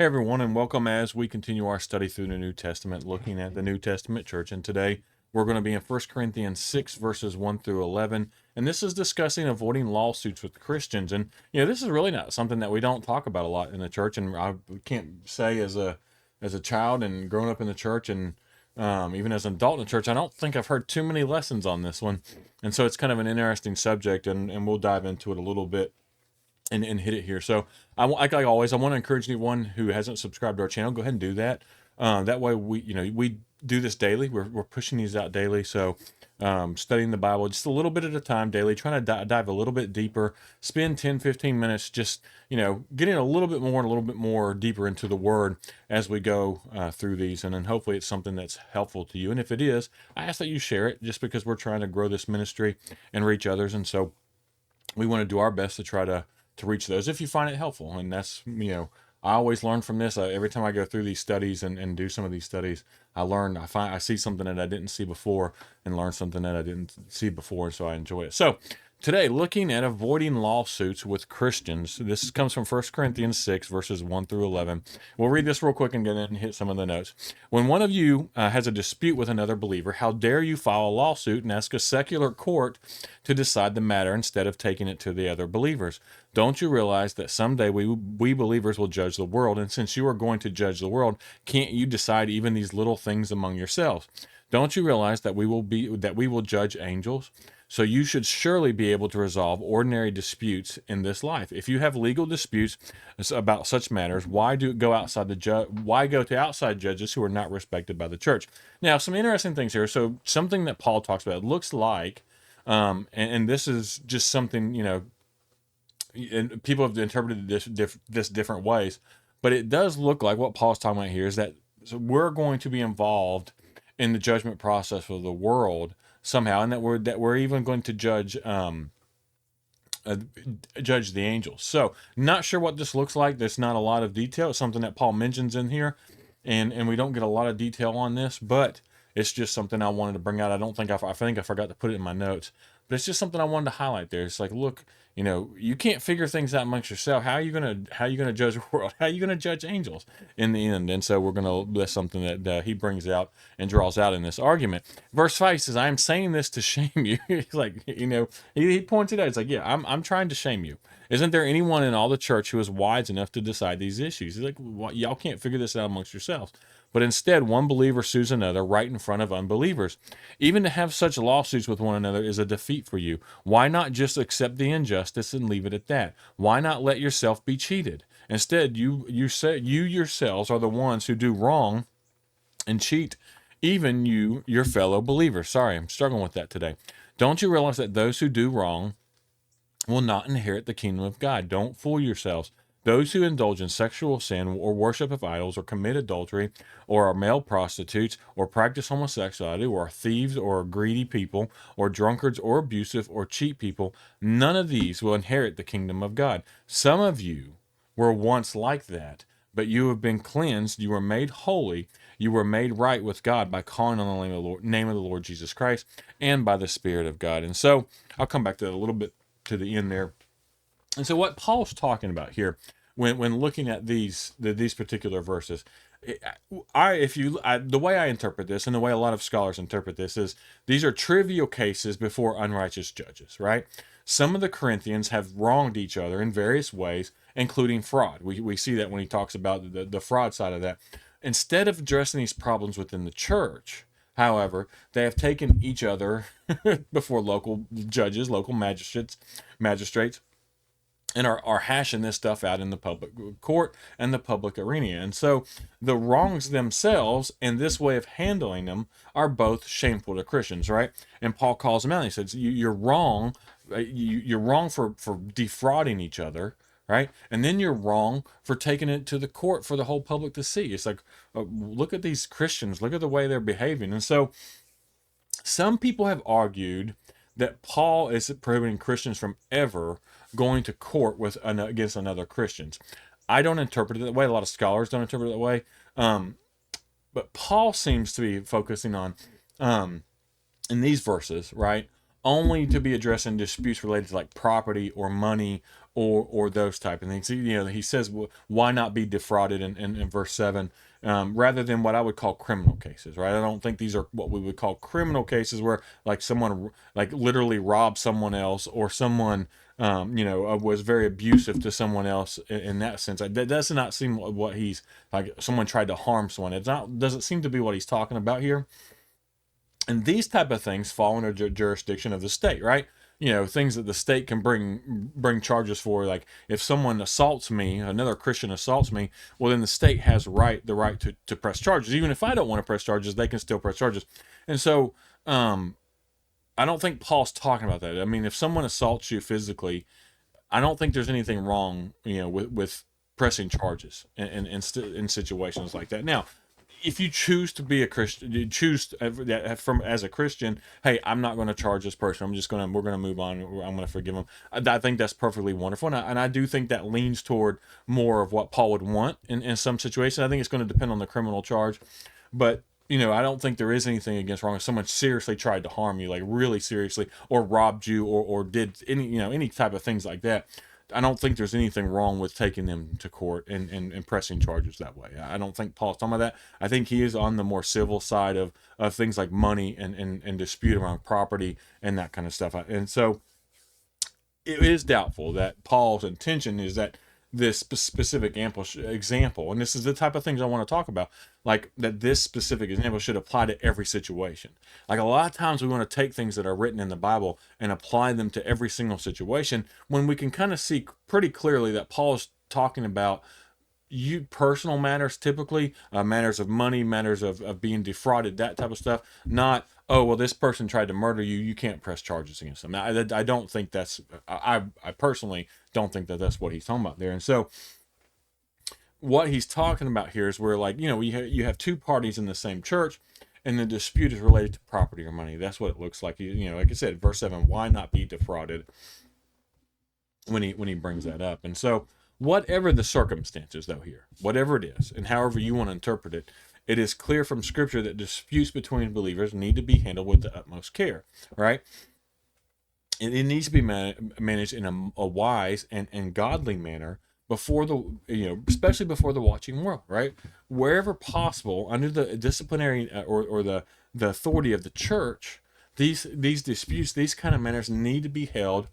Hey everyone, and welcome as we continue our study through the New Testament, looking at the New Testament church. And today we're going to be in 1 Corinthians 6, verses 1 through 11. And this is discussing avoiding lawsuits with Christians. And, this is really not something that we don't talk about a lot in the church. And I can't say as a child and growing up in the church and even as an adult in the church, I don't think I've heard too many lessons on this one. And so it's kind of an interesting subject, and we'll dive into it a little bit and hit it here. So like always, I want to encourage anyone who hasn't subscribed to our channel, go ahead and do that. That way we do this daily. We're pushing these out daily. So studying the Bible just a little bit at a time daily, trying to dive a little bit deeper, spend 10, 15 minutes just, getting a little bit more and a little bit more deeper into the word as we go through these. And then hopefully it's something that's helpful to you. And if it is, I ask that you share it, just because we're trying to grow this ministry and reach others. And so we want to do our best to try to reach those if you find it helpful. And that's, I always learn from this. Every time I go through these studies and do some of these studies, I see something that I didn't see before and learn something that I didn't see before. So I enjoy it. So today, looking at avoiding lawsuits with Christians. This comes from 1 Corinthians 6, verses 1 through 11. We'll read this real quick and then hit some of the notes. When one of you has a dispute with another believer, how dare you file a lawsuit and ask a secular court to decide the matter instead of taking it to the other believers? Don't you realize that someday we believers will judge the world? And since you are going to judge the world, can't you decide even these little things among yourselves? Don't you realize that we will judge angels? So you should surely be able to resolve ordinary disputes in this life. If you have legal disputes about such matters, why go to outside judges who are not respected by the church? Now, some interesting things here. So something that Paul talks about, it looks like, and this is just something, and people have interpreted this different ways, but it does look like what Paul's talking about here is that we're going to be involved in the judgment process of the world somehow, and that we're even going to judge the angels. So, not sure what this looks like. There's not a lot of detail. It's something that Paul mentions in here, and we don't get a lot of detail on this, but it's just something I wanted to bring out. I think I forgot to put it in my notes, but it's just something I wanted to highlight there. It's like, look, you can't figure things out amongst yourself. How are you gonna judge the world? How are you gonna judge angels in the end? And so that's something that he brings out and draws out in this argument. Verse 5 says, "I am saying this to shame you." He's like, he points it out. It's like, yeah, I'm trying to shame you. Isn't there anyone in all the church who is wise enough to decide these issues? He's like, y'all can't figure this out amongst yourselves. But instead, one believer sues another right in front of unbelievers. Even to have such lawsuits with one another is a defeat for you. Why not just accept the injustice and leave it at that? Why not let yourself be cheated? Instead, you yourselves are the ones who do wrong and cheat even your fellow believers. Sorry, I'm struggling with that today. Don't you realize that those who do wrong will not inherit the kingdom of God? Don't fool yourselves. Those who indulge in sexual sin or worship of idols or commit adultery or are male prostitutes or practice homosexuality or are thieves or are greedy people or drunkards or abusive or cheat people, none of these will inherit the kingdom of God. Some of you were once like that, but you have been cleansed, you were made holy, you were made right with God by calling on the name of the Lord Jesus Christ and by the Spirit of God. And so I'll come back to that a little bit to the end there. And so what Paul's talking about here, when looking at these particular verses, the way I interpret this, and the way a lot of scholars interpret this, is these are trivial cases before unrighteous judges, right? Some of the Corinthians have wronged each other in various ways, including fraud. We see that when he talks about the fraud side of that. Instead of addressing these problems within the church, however, they have taken each other before local judges, local magistrates, and are hashing this stuff out in the public court and the public arena. And so the wrongs themselves and this way of handling them are both shameful to Christians, right? And Paul calls them out. He says, you're wrong. You're wrong for defrauding each other, right? And then you're wrong for taking it to the court for the whole public to see. It's like, look at these Christians. Look at the way they're behaving. And so some people have argued that Paul is prohibiting Christians from ever going to court against another Christians. I don't interpret it that way. A lot of scholars don't interpret it that way. But Paul seems to be focusing on, in these verses, right, only to be addressing disputes related to like property or money or those type of things. He says, why not be defrauded in verse 7, rather than what I would call criminal cases, right? I don't think these are what we would call criminal cases where like someone like literally robbed someone else, or someone was very abusive to someone else in that sense. That does not seem what he's like. Someone tried to harm someone. It's not, doesn't seem to be what he's talking about here. And these type of things fall under jurisdiction of the state, right? Things that the state can bring charges for. Like if someone assaults me, another Christian assaults me, well then the state has the right to press charges. Even if I don't want to press charges, they can still press charges. And so I don't think Paul's talking about that. I mean, if someone assaults you physically, I don't think there's anything wrong, with pressing charges in situations like that. Now, if you choose to be a Christian, you choose from as a Christian, hey, I'm not going to charge this person. We're going to move on. I'm going to forgive them. I think that's perfectly wonderful. And I do think that leans toward more of what Paul would want in some situations. I think it's going to depend on the criminal charge, but I don't think there is anything against wrong if someone seriously tried to harm you, like really seriously, or robbed you, or did any type of things like that. I don't think there's anything wrong with taking them to court and pressing charges that way. I don't think Paul's talking about that. I think he is on the more civil side of things like money and dispute around property and that kind of stuff. And so it is doubtful that Paul's intention is that this specific example, and this is the type of things I want to talk about, like that this specific example should apply to every situation. Like a lot of times we want to take things that are written in the Bible and apply them to every single situation, when we can kind of see pretty clearly that Paul is talking about personal matters, typically matters of money, matters of being defrauded, that type of stuff. Not, oh well, this person tried to murder you, you can't press charges against them. I don't think that's, I personally don't think that that's what he's talking about there. And so what he's talking about here is where, like, you have two parties in the same church, and the dispute is related to property or money. That's what it looks like. Like I said, verse 7, why not be defrauded, when he brings that up. And so whatever the circumstances, though, here, whatever it is, and however you want to interpret it, it is clear from Scripture that disputes between believers need to be handled with the utmost care, right? And it needs to be managed in a wise and godly manner before especially before the watching world, right? Wherever possible, under the disciplinary or the authority of the church, these disputes, these kind of matters need to be held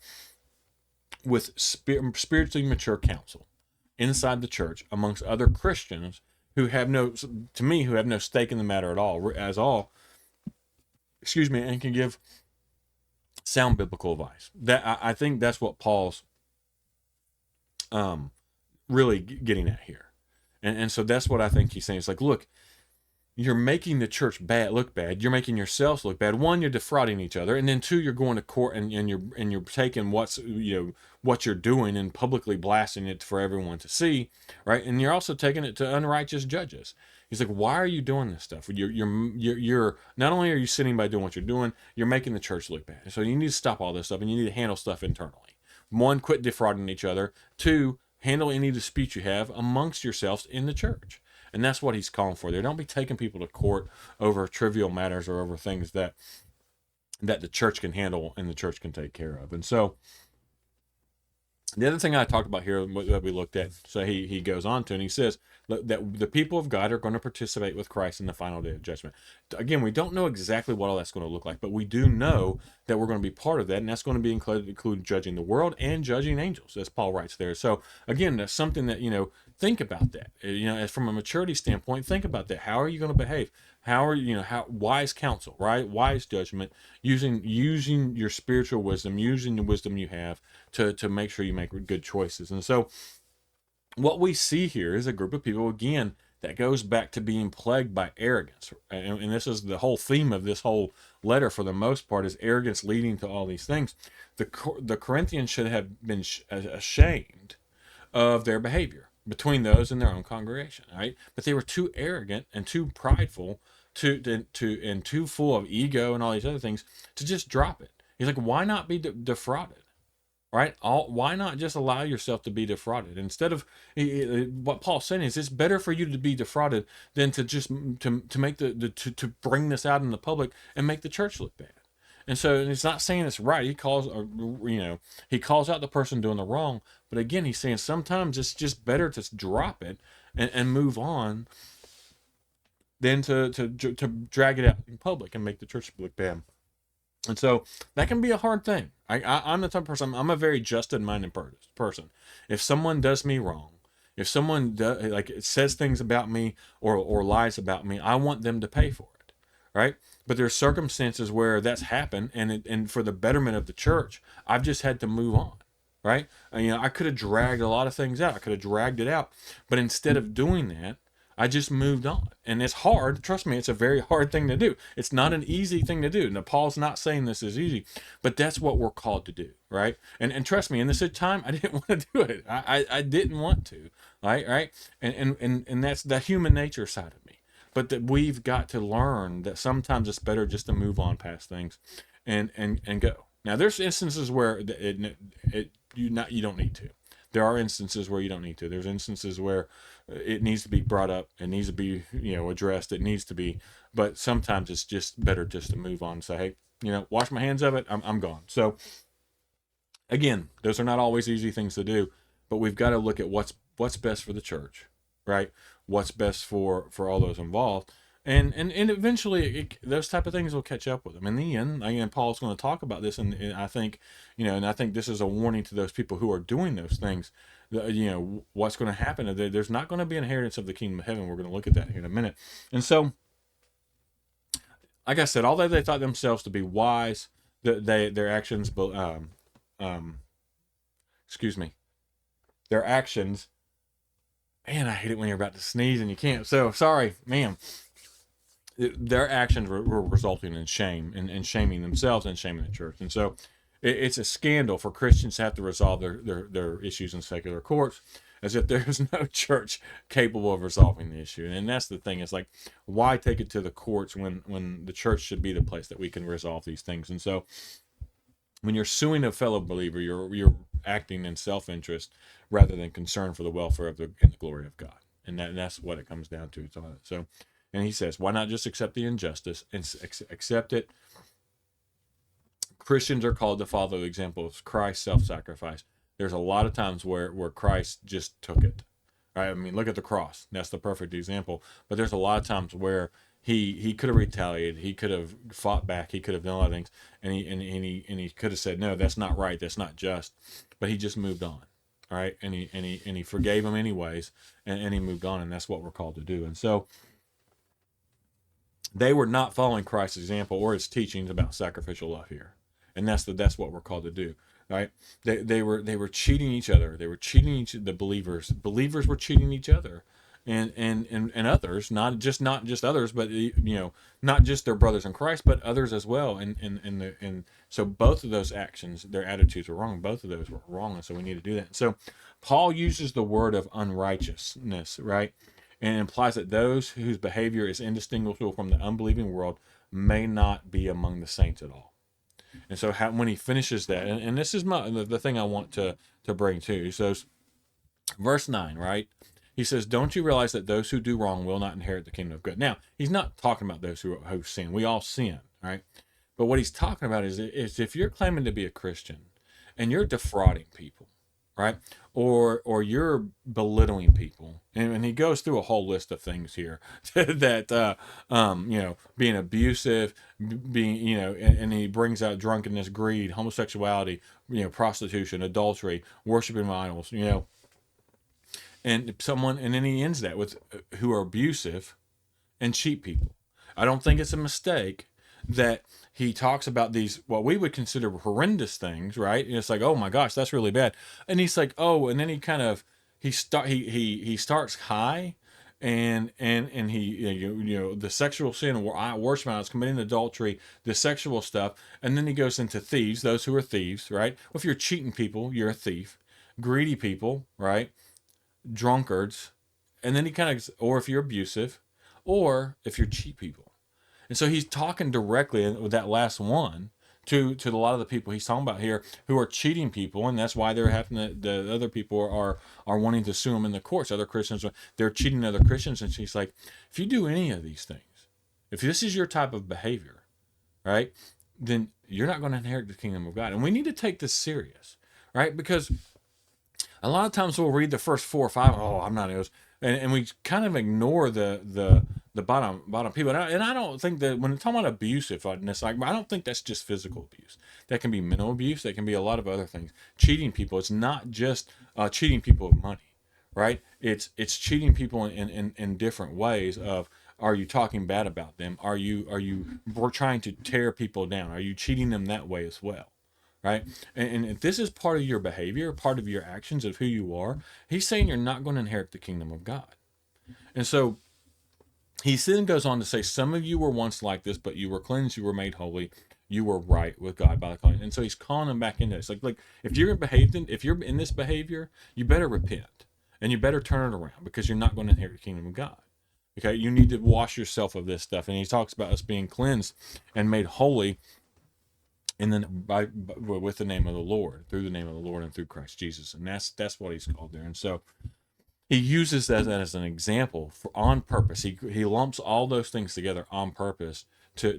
with spiritually mature counsel inside the church amongst other Christians who have no stake in the matter at all, and can give sound biblical advice. That I think that's what Paul's really getting at here. And so that's what I think he's saying. It's like, look, you're making the church look bad. You're making yourselves look bad. One, you're defrauding each other, and then two, you're going to court and you're taking what you're doing and publicly blasting it for everyone to see, right? And you're also taking it to unrighteous judges. He's like, why are you doing this stuff? You're not only are you sitting by doing what you're doing, you're making the church look bad. So you need to stop all this stuff, and you need to handle stuff internally. One, quit defrauding each other. Two, handle any dispute you have amongst yourselves in the church. And that's what he's calling for there. Don't be taking people to court over trivial matters or over things that the church can handle and the church can take care of. And so the other thing I talked about here that we looked at, so he goes on to, and he says that the people of God are going to participate with Christ in the final day of judgment. Again, we don't know exactly what all that's going to look like, but we do know that we're going to be part of that, and that's going to be include judging the world and judging angels, as Paul writes there. So again, that's something that, think about that. From a maturity standpoint, think about that. How are you going to behave? How are wise counsel, right? Wise judgment, using your spiritual wisdom, using the wisdom you have to make sure you make good choices. And so what we see here is a group of people, again, that goes back to being plagued by arrogance. And this is the whole theme of this whole letter, for the most part, is arrogance leading to all these things. The Corinthians should have been ashamed of their behavior between those in their own congregation, right? But they were too arrogant and too prideful and too full of ego and all these other things to just drop it. He's like, why not be defrauded, right? Why not just allow yourself to be defrauded? Instead of what Paul's saying is, it's better for you to be defrauded than to just to make to bring this out in the public and make the church look bad. And so and he's not saying it's right. He calls, he calls out the person doing the wrong. But again, he's saying sometimes it's just better to drop it and move on than to drag it out in public and make the church look bad. And so that can be a hard thing. I'm the type of person, I'm a very minded person. If someone does me wrong, if someone says things about me or lies about me, I want them to pay for it, right? But there's circumstances where that's happened, and for the betterment of the church, I've just had to move on, right? And, I could have dragged a lot of things out. I could have dragged it out, but instead of doing that, I just moved on. And it's hard. Trust me, it's a very hard thing to do. It's not an easy thing to do. Now, Paul's not saying this is easy, but that's what we're called to do, right? And trust me, in this time, I didn't want to do it. I didn't want to, right? And that's the human nature side of me. But that we've got to learn that sometimes it's better just to move on past things and go. Now, there's instances where you don't need to. There are instances where you don't need to. There's instances where it needs to be brought up. It needs to be, addressed. It needs to be. But sometimes it's just better just to move on and say, hey, wash my hands of it. I'm gone. So again, those are not always easy things to do, but we've got to look at what's best for the church, right? What's best for all those involved. And eventually those type of things will catch up with them. In the end, again, Paul's going to talk about this, and I think, and I think this is a warning to those people who are doing those things. What's going to happen? There's not going to be an inheritance of the kingdom of heaven. We're going to look at that here in a minute. And so, like I said, although they thought themselves to be wise, their actions, their actions. Man, I hate it when you're about to sneeze and you can't. So sorry, ma'am. Their actions were resulting in shame and shaming themselves and shaming the church. And so it's a scandal for Christians to have to resolve their issues in secular courts, as if there's no church capable of resolving the issue. And that's the thing. It's like, why take it to the courts when the church should be the place that we can resolve these things? And so when you're suing a fellow believer, you're acting in self-interest rather than concern for the welfare and the glory of God. And that's what it comes down to. So, and he says, why not just accept the injustice and accept it? Christians are called to follow the example of Christ's self-sacrifice. There's a lot of times where Christ just took it. Right? I mean, look at the cross. That's the perfect example. But there's a lot of times where he could have retaliated. He could have fought back. He could have done a lot of things, and he could have said, no, that's not right. That's not just. But he just moved on. All right, and he forgave him anyways, and he moved on, and that's what we're called to do. And so they were not following Christ's example or his teachings about sacrificial love here, and that's what we're called to do. Right? They were cheating each other. They were cheating the believers. Believers were cheating each other, and others, not just others, but not just their brothers in Christ, but others as well. And so both of those actions, their attitudes were wrong. Both of those were wrong, and so we need to do that. So Paul uses the word of unrighteousness, right, and implies that those whose behavior is indistinguishable from the unbelieving world may not be among the saints at all. And so when he finishes that, and this is the thing I want to bring to you. So verse 9, right? He says, don't you realize that those who do wrong will not inherit the kingdom of God? Now, he's not talking about those who sin. We all sin, right? But what he's talking about is if you're claiming to be a Christian and you're defrauding people, right? Or you're belittling people. And he goes through a whole list of things here that, being abusive, being, and he brings out drunkenness, greed, homosexuality, prostitution, adultery, worshiping idols, and then he ends that with who are abusive and cheat people. I don't think it's a mistake that he talks about these, what we would consider horrendous things, right? And it's like, oh my gosh, that's really bad. And he's like, oh, and then he kind of, he starts high and he, the sexual sin, worship idols, committing adultery, the sexual stuff. And then he goes into thieves, those who are thieves, right? Well, if you're cheating people, you're a thief. Greedy people, right? Drunkards. And then he kind of, or if you're abusive, or if you're cheat people. And so he's talking directly with that last one to a lot of the people he's talking about here who are cheating people, and that's why they're having the other people are wanting to sue them in the courts. Other Christians, they're cheating other Christians, and she's like, if you do any of these things, if this is your type of behavior, right, then you're not going to inherit the kingdom of God. And we need to take this serious, right? Because a lot of times we'll read the first 4 or 5. Oh, I'm not those, and we kind of ignore the bottom people. And I don't think that when we're talking about abusiveness, like I don't think that's just physical abuse. That can be mental abuse. That can be a lot of other things. Cheating people. It's not just cheating people of money, right? It's cheating people in different ways. Of, are you talking bad about them? We're trying to tear people down? Are you cheating them that way as well? Right? And if this is part of your behavior, part of your actions of who you are, he's saying you're not going to inherit the kingdom of God. And so he then goes on to say, some of you were once like this, but you were cleansed, you were made holy, you were right with God by the calling. And so he's calling them back into it. It's like if you're in this behavior, you better repent and you better turn it around, because you're not going to inherit the kingdom of God. Okay, you need to wash yourself of this stuff. And he talks about us being cleansed and made holy and then with the name of the Lord, through the name of the Lord, and through Christ Jesus. And that's what he's called there. And so he uses that as an example on purpose. He lumps all those things together on purpose to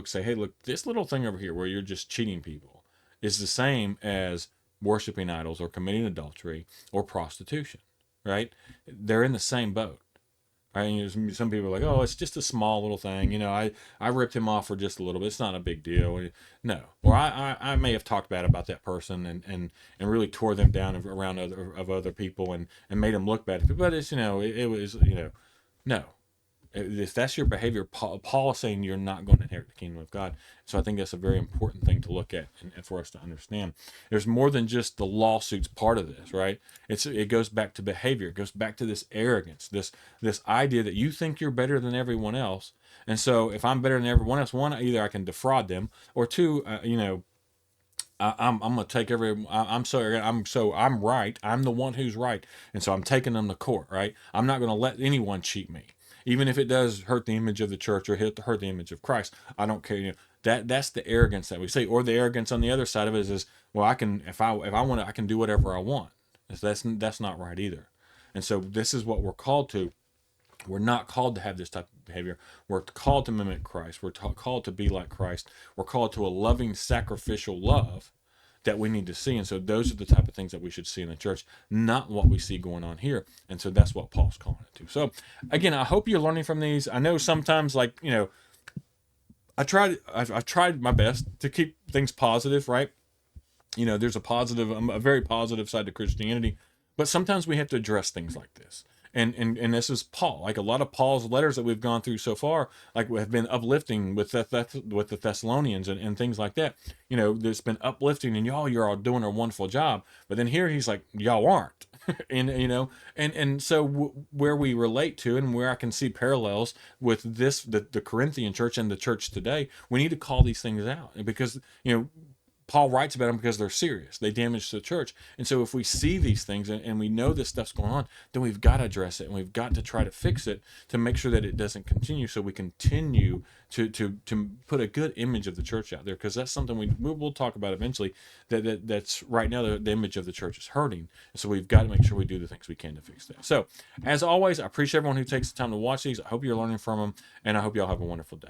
say, hey, look, this little thing over here where you're just cheating people is the same as worshiping idols or committing adultery or prostitution, right? They're in the same boat. Right? And some people are like, oh, it's just a small little thing. I ripped him off for just a little bit. It's not a big deal. No. Or I may have talked bad about that person and really tore them down around other people and made them look bad. But it's, it was, no. If that's your behavior, Paul is saying you're not going to inherit the kingdom of God. So I think that's a very important thing to look at and for us to understand. There's more than just the lawsuits part of this, right? It goes back to behavior. It goes back to this arrogance, this idea that you think you're better than everyone else. And so if I'm better than everyone else, one, either I can defraud them, or two, I'm gonna take I'm right. I'm the one who's right, and so I'm taking them to court. Right? I'm not gonna let anyone cheat me, even if it does hurt the image of the church or hurt the image of Christ. I don't care. That's the arrogance that we see, or the arrogance on the other side of it is well, I can if I want to, I can do whatever I want. That's not right either. And so this is what we're called to. We're not called to have this type of behavior. We're called to mimic Christ. We're called to be like Christ. We're called to a loving, sacrificial love that we need to see. And so those are the type of things that we should see in the church, not what we see going on here. And so that's what Paul's calling it to. So again, I hope you're learning from these. I know sometimes, like, I've tried my best to keep things positive, right? There's a very positive side to Christianity, but sometimes we have to address things like this. And this is Paul. Like a lot of Paul's letters that we've gone through so far, like have been uplifting with the Thessalonians and things like that. There's been uplifting, and you're all doing a wonderful job. But then here he's like, y'all aren't. and so where we relate to and where I can see parallels with the Corinthian church and the church today, we need to call these things out, because Paul writes about them because they're serious. They damage the church. And so if we see these things and we know this stuff's going on, then we've got to address it, and we've got to try to fix it to make sure that it doesn't continue, so we continue to put a good image of the church out there, because that's something we'll talk about eventually, that's right now the image of the church is hurting. And so we've got to make sure we do the things we can to fix that. So as always, I appreciate everyone who takes the time to watch these. I hope you're learning from them, and I hope y'all have a wonderful day.